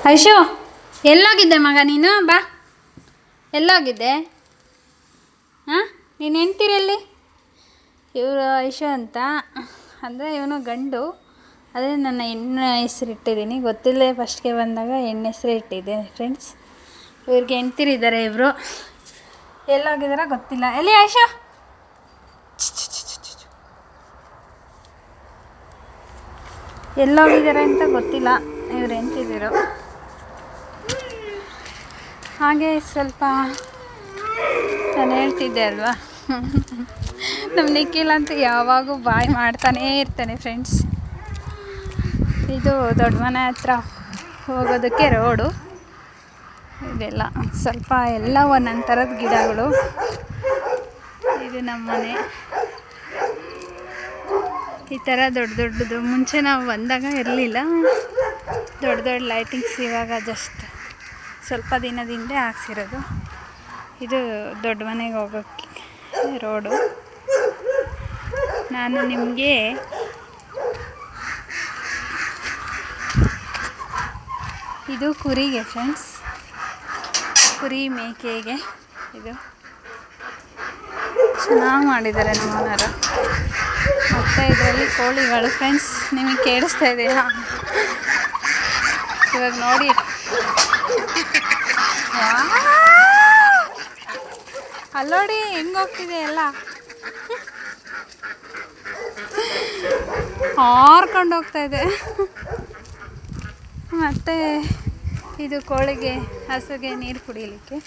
ಐಶು ಎಲ್ಲೋಗಿದ್ದೆ ಮಗ ನೀನು? ಬಾ, ಎಲ್ಲೋಗಿದ್ದೆ? ಹಾಂ, ನೀನು ಹೆಂಡ್ತಿರಲ್ಲಿ? ಇವರು ಐಶು ಅಂತ, ಅಂದರೆ ಇವನು ಗಂಡು. ಅದೇ ನನ್ನ ಹೆಣ್ಣು ಹೆಸ್ರು ಇಟ್ಟಿದ್ದೀನಿ. ಗೊತ್ತಿಲ್ಲದೆ ಫಸ್ಟ್ಗೆ ಬಂದಾಗ ಹೆಣ್ಣು ಹೆಸ್ರೇ ಇಟ್ಟಿದ್ದೆ ಫ್ರೆಂಡ್ಸ್. ಇವ್ರಿಗೆ ಹೆಂಡ್ತಿರಿದ್ದಾರೆ. ಇವರು ಎಲ್ಲೋಗಿದಾರ ಗೊತ್ತಿಲ್ಲ. ಎಲ್ಲಿ ಐಶು? ಎಲ್ಲೋಗಿದ್ದಾರೆ ಅಂತ ಗೊತ್ತಿಲ್ಲ. ಇವ್ರು ಹೆಂಡ್ತಿದ್ದೀರು. ಹಾಗೆ ಸ್ವಲ್ಪ ನಾನು ಹೇಳ್ತಿದ್ದೆ ಅಲ್ವಾ, ನಮ್ಮ ನಿಖಿಲ್ ಅಂತ ಯಾವಾಗೂ ಬಾಯ್ ಮಾಡ್ತಾನೇ ಇರ್ತಾನೆ ಫ್ರೆಂಡ್ಸ್. ಇದು ದೊಡ್ಡ ಮನೆ ಹತ್ರ ಹೋಗೋದಕ್ಕೆ ರೋಡು. ಇದೆಲ್ಲ ಸ್ವಲ್ಪ ಎಲ್ಲ ಒಂದೊಂದು ಥರದ ಗಿಡಗಳು. ಇದು ನಮ್ಮ ಮನೆ. ಈ ಥರ ದೊಡ್ಡ ದೊಡ್ಡದು ಮುಂಚೆ ನಾವು ಬಂದಾಗ ಇರಲಿಲ್ಲ. ದೊಡ್ಡ ದೊಡ್ಡ ಲೈಟಿಂಗ್ಸ್ ಇವಾಗ ಜಸ್ಟ್ ಸ್ವಲ್ಪ ದಿನದಿಂದ ಹಾಕ್ಸಿರೋದು. ಇದು ದೊಡ್ಡ ಮನೆಗೆ ಹೋಗೋಕ್ಕೆ ರೋಡು. ನಾನು ನಿಮಗೆ ಇದು ಕುರಿಗೆ ಫ್ರೆಂಡ್ಸ್, ಕುರಿ ಮೇಕೆಗೆ ಇದು ಚೆನ್ನಾಗಿ ಮಾಡಿದ್ದಾರೆ ನಮ್ಮನೆಯವರು. ಮತ್ತು ಇದರಲ್ಲಿ ಕೋಳಿಗಳು ಫ್ರೆಂಡ್ಸ್, ನಿಮಗೆ ಕೇಳಿಸ್ತಾ ಇದೆಯಾ? ಇವಾಗ ನೋಡಿ, ಅಲ್ಲೋಡಿ ಹೆಂಗೆ ಹೋಗ್ತಿದೆ ಎಲ್ಲ, ಹಾರ್ಕೊಂಡು ಹೋಗ್ತಾ ಇದೆ. ಮತ್ತು ಇದು ಕೋಳಿಗೆ, ಹಸುಗೆ ನೀರು ಕುಡಿಯಲಿಕ್ಕೆ.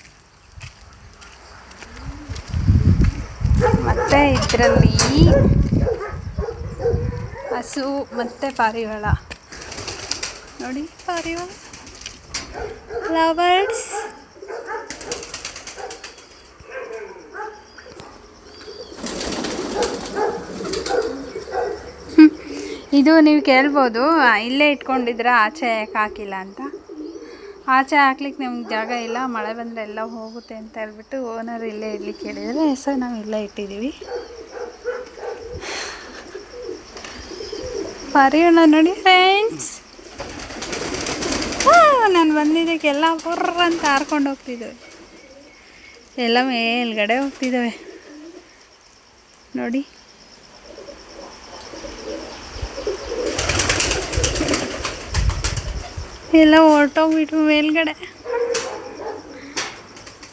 ಮತ್ತು ಇದರಲ್ಲಿ ಹಸು ಮತ್ತು ಪಾರಿವಾಳ ನೋಡಿ, ಪಾರಿವಾಳ ಲವರ್ಸ್. ಇದು ನೀವು ಕೇಳ್ಬೋದು, ಇಲ್ಲೇ ಇಟ್ಕೊಂಡಿದ್ರೆ ಆಚೆ ಯಾಕೆ ಹಾಕಿಲ್ಲ ಅಂತ. ಆಚೆ ಹಾಕ್ಲಿಕ್ಕೆ ನಮ್ಗೆ ಜಾಗ ಇಲ್ಲ, ಮಳೆ ಬಂದರೆ ಎಲ್ಲ ಹೋಗುತ್ತೆ ಅಂತ ಹೇಳ್ಬಿಟ್ಟು ಓನರ್ ಇಲ್ಲೇ ಇಡ್ಲಿಕ್ಕೆ ಹೇಳಿದರೆ, ಸೊ ನಾವು ಇಲ್ಲೇ ಇಟ್ಟಿದ್ದೀವಿ. ಪಾರಿವಾಳ ನೋಡಿ ಫ್ರೆಂಡ್ಸ್, ನಾನು ಬಂದಿದ್ದಕ್ಕೆಲ್ಲ ಬುರ್ರ ಅಂತ ಹಾರ್ಕೊಂಡು ಹೋಗ್ತಿದ್ದಾವೆ. ಎಲ್ಲ ಮೇಲ್ಗಡೆ ಹೋಗ್ತಿದ್ದಾವೆ ನೋಡಿ. ಎಲ್ಲ ಹೊರ್ಟೋಗ್ಬಿಟ್ಟು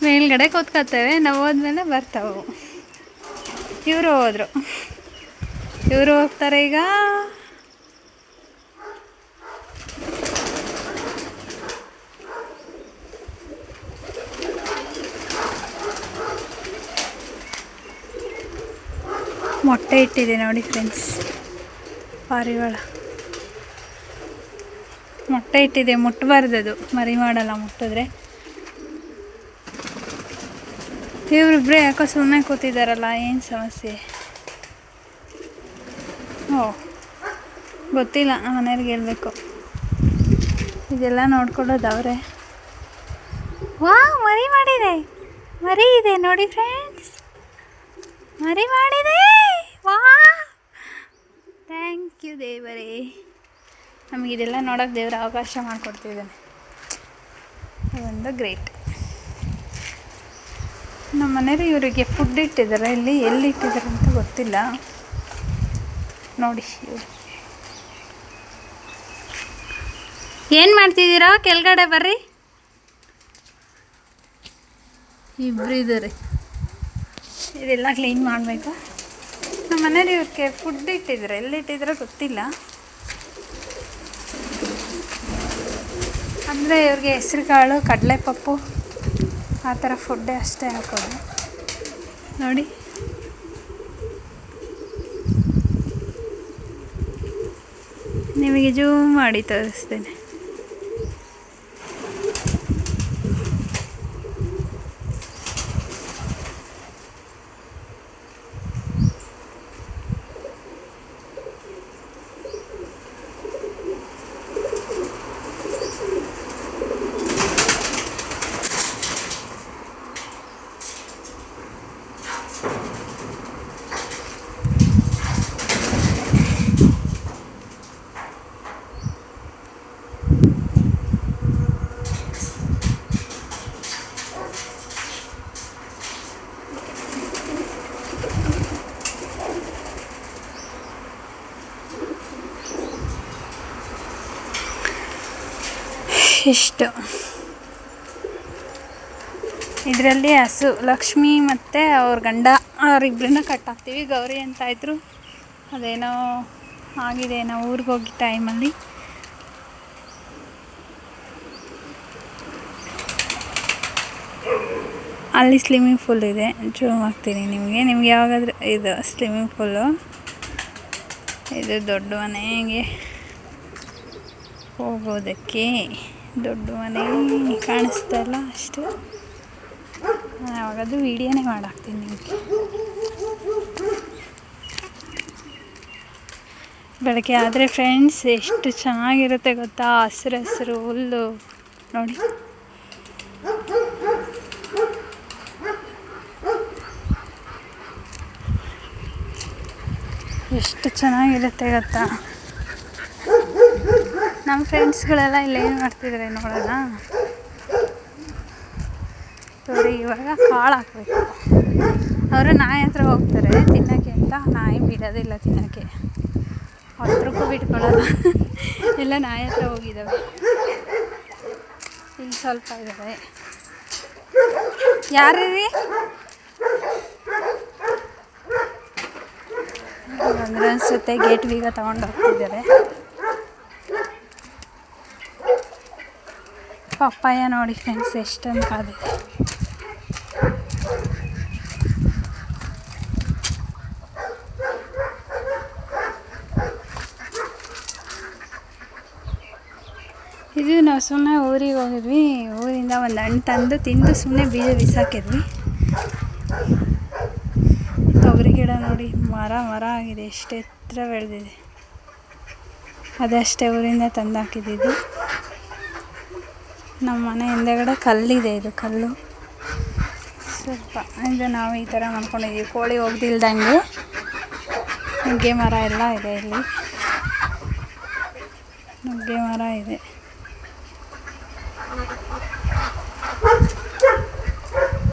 ಮೇಲ್ಗಡೆ ಕೂತ್ಕೊತೇವೆ. ನಾವು ಹೋದ್ಮೇಲೆ ಬರ್ತಾವೆ. ಇವರು ಹೋದರು, ಇವರು ಹೋಗ್ತಾರೆ ಈಗ. ಮೊಟ್ಟೆ ಇಟ್ಟಿದೆ ನೋಡಿ ಫ್ರೆಂಡ್ಸ್, ಪಾರಿವಾಳ ಮೊಟ್ಟೆ ಇಟ್ಟಿದೆ. ಮುಟ್ಟಬಾರ್ದದು, ಮರಿ ಮಾಡಲ್ಲ ಮುಟ್ಟಿದ್ರೆ. ಇವರಿಬ್ಬರೇ ಯಾಕೋ ಸುಮ್ಮನೆ ಕೂತಿದ್ದಾರಲ್ಲ, ಏನು ಸಮಸ್ಯೆ? ಗೊತ್ತಿಲ್ಲ, ಮನೆಯವ್ರಿಗೆ ಹೇಳ್ಬೇಕು. ಇದೆಲ್ಲ ನೋಡ್ಕೊಳ್ಳೋದು ಅವರೇ. ವಾ, ಮರಿ ಮಾಡಿದೆ, ಮರಿ ಇದೆ ನೋಡಿ ಫ್ರೆಂಡ್ಸ್, ಮರಿ ಮಾಡಿದೆ. ವಾ, ಥ್ಯಾಂಕ್ ಯು ದೇವರೇ, ನಮಗಿದೆಲ್ಲ ನೋಡೋಕೆ ದೇವರ ಅವಕಾಶ ಮಾಡಿಕೊಡ್ತಿದ್ದಾನೆ. ಇದೊಂದು ಗ್ರೇಟ್. ನಮ್ಮ ಮನೆಯವರು ಇವರಿಗೆ ಫುಡ್ ಇಟ್ಟಿದ್ದಾರೆ. ಇಲ್ಲಿ ಎಲ್ಲಿ ಇಟ್ಟಿದ್ದಾರೆ ಅಂತ ಗೊತ್ತಿಲ್ಲ ನೋಡಿ. ಏನು ಮಾಡ್ತಿದ್ದೀರಾ? ಕೆಳಗಡೆ ಬರ್ರಿ. ಇಬ್ಬರು ಇದ್ದಾರೆ. ಇದೆಲ್ಲ ಕ್ಲೀನ್ ಮಾಡಬೇಕು. ನಮ್ಮ ಮನೆಯವರು ಇವ್ರಿಗೆ ಫುಡ್ ಇಟ್ಟಿದ್ದಾರೆ. ಎಲ್ಲಿ ಇಟ್ಟಿದ್ರೆ ಗೊತ್ತಿಲ್ಲ. ಅಂದರೆ ಇವ್ರಿಗೆ ಹೆಸ್ರು ಕಾಳು, ಕಡಲೆಪಪ್ಪು ಆ ಥರ ಫುಡ್ಡೇ ಅಷ್ಟೇ ಹಾಕೋದು ನೋಡಿ. ನಿಮಗೆ ಜೂಮ್ ಮಾಡಿ ತೋರಿಸ್ತೇನೆ. ಇಷ್ಟು ಇದರಲ್ಲಿ ಹಸು ಲಕ್ಷ್ಮಿ ಮತ್ತು ಅವ್ರ ಗಂಡ ಅವರಿಬ್ಬರನ್ನ ಕಟ್ಟಾಕ್ತೀವಿ. ಗೌರಿ ಅಂತ ಇದ್ರು, ಅದೇನೋ ಆಗಿದೆ, ನಾವು ಊರಿಗೆ ಹೋಗಿ ಟೈಮಲ್ಲಿ. ಅಲ್ಲಿ ಸ್ವಿಮ್ಮಿಂಗ್ ಪೂಲ್ ಇದೆ, ಜೂಮ್ ಹಾಕ್ತೀನಿ ನಿಮಗೆ ಯಾವಾಗಾದ್ರೂ. ಇದು ಸ್ವಿಮ್ಮಿಂಗ್ ಪೂಲು, ಇದು ದೊಡ್ಡ ಮನೆಗೆ ಹೋಗೋದಕ್ಕೆ. ದೊಡ್ಡ ಮನೆ ಕಾಣಿಸ್ತಾ ಇಲ್ಲ ಅಷ್ಟು, ನಾನು ಯಾವಾಗಾದ್ರೂ ವೀಡಿಯೋನೇ ಮಾಡಾಕ್ತೀನಿ ನಿಮಗೆ. ಬೆಳಗ್ಗೆ ಆದರೆ ಫ್ರೆಂಡ್ಸ್ ಎಷ್ಟು ಚೆನ್ನಾಗಿರುತ್ತೆ ಗೊತ್ತಾ, ಹಸಿರು ಹಸಿರು ಹುಲ್ಲು ನೋಡಿ. ಎಷ್ಟು ಚೆನ್ನಾಗಿರುತ್ತೆ ಗೊತ್ತಾ. ನಮ್ಮ ಫ್ರೆಂಡ್ಸ್ಗಳೆಲ್ಲ ಇಲ್ಲೇನು ಮಾಡ್ತಿದ್ದಾರೆ ನೋಡೋಣ. ನೋಡಿ ಇವಾಗ ಕಾಳು ಹಾಕಬೇಕು. ಅವರು ನಾಯಿ ಹತ್ರ ಹೋಗ್ತಾರೆ ತಿನ್ನೋಕ್ಕೆ ಅಂತ, ನಾಯಿ ಬಿಡೋದಿಲ್ಲ ತಿನ್ನೋಕ್ಕೆ, ಹತ್ರಕ್ಕೂ ಬಿಟ್ಕೊಳ್ಳೋಲ್ಲ. ಎಲ್ಲ ನಾಯಿ ಹತ್ರ ಹೋಗಿದ್ದಾವೆ. ಇಲ್ಲಿ ಸ್ವಲ್ಪ ಇದ್ದಾವೆ. ಯಾರೀ ಅಂದರೆ ಅನಿಸುತ್ತೆ ಗೇಟ್ ಬೀಗ ತೊಗೊಂಡು ಹೋಗ್ತಿದ್ದಾರೆ. ಪಪ್ಪಾಯ ನೋಡಿ ಫ್ರೆಂಡ್ಸ್ ಎಷ್ಟೊಂದು ಕಾದಿದೆ. ಇದು ನಾವು ಸುಮ್ಮನೆ ಊರಿಗೆ ಹೋಗಿದ್ವಿ, ಊರಿಂದ ಒಂದು ಹಣ್ಣು ತಂದು ತಿಂದು ಸುಮ್ಮನೆ ಬೀಜ ಬಿಸಾಕಿದ್ವಿ. ತೊಗರಿ ಗಿಡ ನೋಡಿ, ಮರ ಆಗಿದೆ, ಎಷ್ಟು ಎತ್ತರ ಬೆಳೆದಿದೆ. ಅದಷ್ಟೇ ಊರಿಂದ ತಂದು ಹಾಕಿದ್ದು. ನಮ್ಮ ಮನೆ ಹಿಂದೆಗಡೆ ಕಲ್ಲಿದೆ, ಇದು ಕಲ್ಲು ಸ್ವಲ್ಪ. ಇದು ನಾವು ಈ ಥರ ಮಾಡ್ಕೊಂಡಿದ್ದೀವಿ, ಕೋಳಿ ಹೋಗ್ದಿಲ್ದಂಗೆ. ನುಗ್ಗೆ ಮರ ಎಲ್ಲ ಇದೆ ಇಲ್ಲಿ, ನುಗ್ಗೆ ಮರ ಇದೆ.